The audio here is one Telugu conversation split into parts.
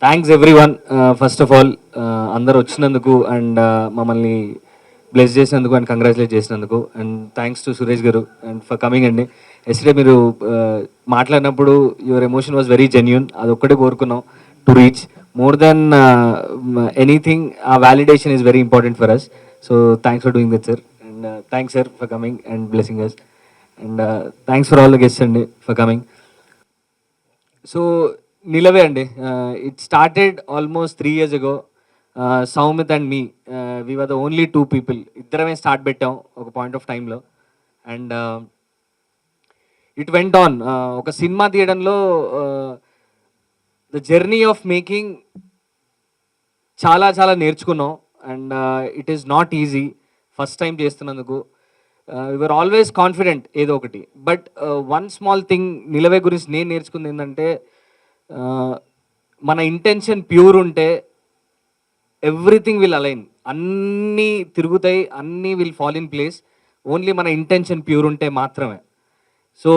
Thanks everyone. First of all అందరు వచ్చినందుకు అండ్ మమ్మల్ని బ్లెస్ చేసినందుకు అండ్ కంగ్రాచులేట్ చేసినందుకు అండ్ థ్యాంక్స్ టు సురేష్ గారు అండ్ ఫర్ కమింగ్ అండి. ఎస్టే మీరు మాట్లాడినప్పుడు your emotion was very genuine. అది ఒక్కటే కోరుకున్నాం to reach more than anything. ఆ validation is very important for us. So thanks for doing that sir and thanks sir for coming and blessing us and thanks for all the guests అండి ఫర్ కమింగ్. సో నిలవే అండి, it started almost 3 years ago. Soumith and me, we were the only 2 people. ఇద్దరమే స్టార్ట్ పెట్టాం ఒక పాయింట్ ఆఫ్ టైంలో అండ్ ఇట్ వెంట్ ఆన్. ఒక సినిమా తీయడంలో ద జర్నీ ఆఫ్ మేకింగ్ చాలా చాలా నేర్చుకున్నాం and it is not easy first time చేస్తున్నందుకు. యూఆర్ ఆల్వేస్ కాన్ఫిడెంట్ ఏదో ఒకటి. But one small thing Nilave గురించి నేను నేర్చుకుంది ఏంటంటే, మన ఇంటెన్షన్ ప్యూర్ ఉంటే ఎవ్రీథింగ్ విల్ అలైన్. అన్నీ తిరుగుతాయి, అన్నీ will fall in place. Only మన ఇంటెన్షన్ ప్యూర్ ఉంటే మాత్రమే. So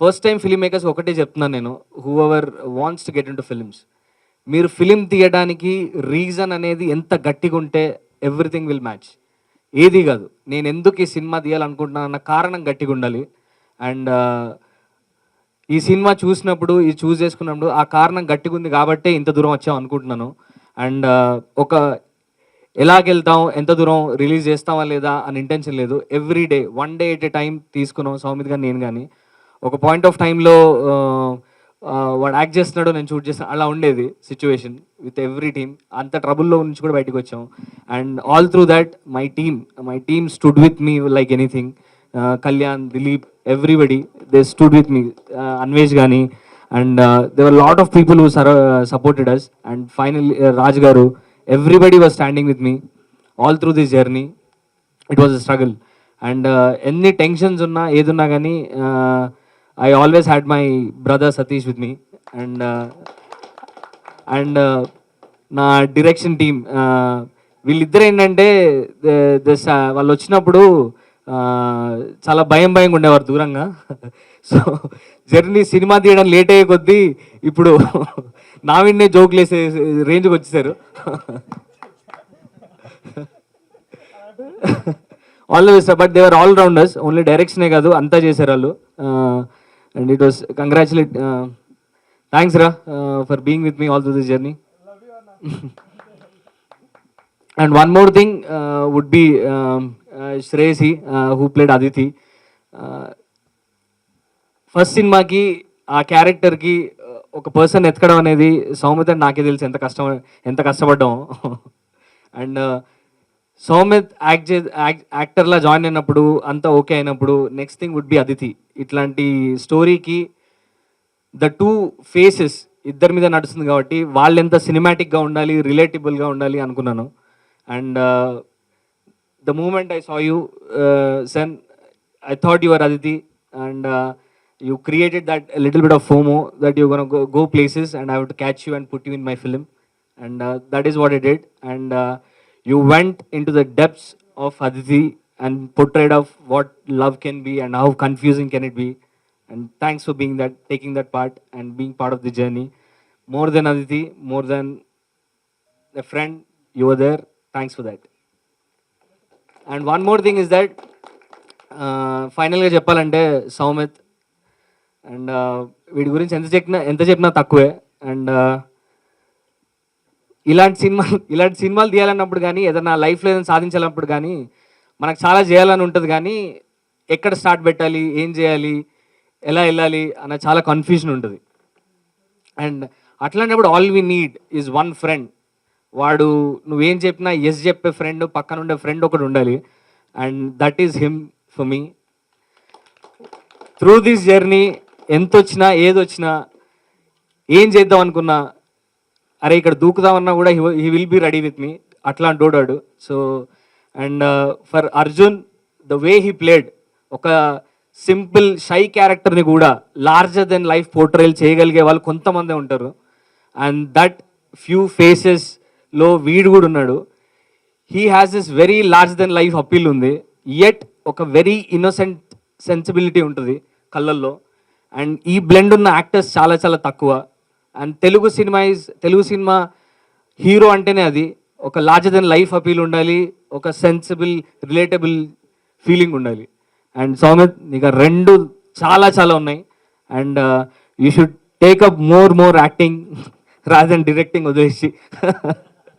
first time film makers ఒకటే చెప్తున్నాను నేను, who ever wants to get in to films, మీరు ఫిలిం తీయడానికి రీజన్ అనేది ఎంత గట్టిగా ఉంటే ఎవ్రీథింగ్ విల్ మ్యాచ్. ఏది కాదు, నేను ఎందుకు ఈ సినిమా తీయాలనుకుంటున్నాను అన్న కారణం గట్టిగా ఉండాలి. అండ్ ఈ సినిమా చూసినప్పుడు, ఇది చూస్ చేసుకున్నప్పుడు ఆ కారణం గట్టిగా ఉంది కాబట్టే ఇంత దూరం వచ్చాం అనుకుంటున్నాను. అండ్ ఒక ఎలాగెళ్తాం, ఎంత దూరం రిలీజ్ చేస్తామా లేదా అని ఇంటెన్షన్ లేదు. Every day 1 day at a time తీసుకున్నాం, సౌమిత్ కానీ నేను కానీ. ఒక పాయింట్ ఆఫ్ టైంలో వాడు యాక్ట్ చేస్తున్నాడు, నేను షూట్ చేస్తాను, అలా ఉండేది సిచ్యువేషన్ విత్ ఎవ్రీ టీమ్. అంత ట్రబుల్లో నుంచి కూడా బయటకు వచ్చాం. And all through that my team stood with me like anything. Kalyan, Dilip, everybody they stood with me. Anvesh కానీ and they were lot of people who supported us. And finally Raj గారు, everybody was standing with me all through this journey. It was a struggle and ఎన్ని టెన్షన్స్ ఉన్నా ఏదున్నా కానీ I always had my brother Satish with me and నా డైరెక్షన్ టీమ్. వీళ్ళిద్దరు ఏంటంటే వాళ్ళు వచ్చినప్పుడు చాలా భయంగా ఉండేవారు దూరంగా. సో జర్నీ సినిమా తీయడం లేట్ అయ్యే కొద్దీ ఇప్పుడు నా విన్నే జోకులు వేసే రేంజ్కి వచ్చేసారు. All the best. But they are all rounders, only డైరెక్షనే కాదు అంతా చేశారు వాళ్ళు. And it was thanks ra for being with me all through this journey. And one more thing would be Shreyasi, who played Aditi. First సినిమాకి ఆ క్యారెక్టర్కి ఒక పర్సన్ ఎతకడం అనేది సౌమిత్ అని నాకే తెలిసి ఎంత కష్టపడ్డాం. అండ్ సౌమిత్ యాక్టర్లా జాయిన్ అయినప్పుడు అంతా ఓకే అయినప్పుడు next thing would be Aditi. ఇట్లాంటి స్టోరీకి ద 2 ఫేసెస్ ఇద్దరి మీద నడుస్తుంది కాబట్టి వాళ్ళు ఎంత సినిమాటిక్గా ఉండాలి, రిలేటబుల్గా ఉండాలి అనుకున్నాను. And the moment I saw you then, I thought your Aditi and you created that little bit of FOMO that you gonna go places and I have to catch you and put you in my film. And that is what I did. And you went into the depths of Aditi and portrayed of what love can be and how confusing can it be. And thanks for being that, taking that part and being part of the journey. More than Aditi, more than a friend, you were there. Thanks for that. And one more thing is that ఫైనల్గా చెప్పాలంటే సౌమిత్ అండ్ వీడి గురించి ఎంత చెప్పినా తక్కువే. అండ్ ఇలాంటి సినిమాలు తీయాలన్నప్పుడు కానీ, ఏదైనా లైఫ్లో ఏదైనా సాధించాలన్నప్పుడు కానీ మనకు చాలా చేయాలని ఉంటుంది, కానీ ఎక్కడ స్టార్ట్ పెట్టాలి, ఏం చేయాలి, ఎలా వెళ్ళాలి అన్న చాలా కన్ఫ్యూజన్ ఉంటుంది. అండ్ అట్లాంటప్పుడు all we need is one friend. వాడు నువ్వేం చెప్పినా ఎస్ చెప్పే ఫ్రెండ్, పక్కన ఉండే ఫ్రెండ్ ఒకటి ఉండాలి. And that is him for me. Through this journey ఎంత వచ్చినా ఏదొచ్చినా, ఏం చేద్దాం అనుకున్నా, అరే ఇక్కడ దూకుదామన్నా కూడా he will be ready with me. అట్లాంటి ఓడాడు. So and for Arjun, the way he played, ఒక సింపుల్ షై క్యారెక్టర్ని కూడా లార్జర్ దెన్ లైఫ్ పోర్ట్రేల్ చేయగలిగే వాళ్ళు కొంతమందే ఉంటారు. అండ్ దట్ ఫ్యూ ఫేసెస్లో వీడు కూడా ఉన్నాడు. He has this very large than life appeal ఉంది, యెట్ ఒక వెరీ ఇన్నోసెంట్ సెన్సిబిలిటీ ఉంటుంది కళ్ళల్లో. అండ్ ఈ బ్లెండ్ ఉన్న యాక్టర్స్ చాలా చాలా తక్కువ. అండ్ తెలుగు సినిమా హీరో అంటేనే అది ఒక లార్జర్ దెన్ లైఫ్ అపీల్ ఉండాలి, ఒక సెన్సిబుల్ రిలేటబుల్ ఫీలింగ్ ఉండాలి. అండ్ సౌమిత్ నీకు ఆ రెండు చాలా చాలా ఉన్నాయి. And you should take up more acting rather than directing వదిలేసి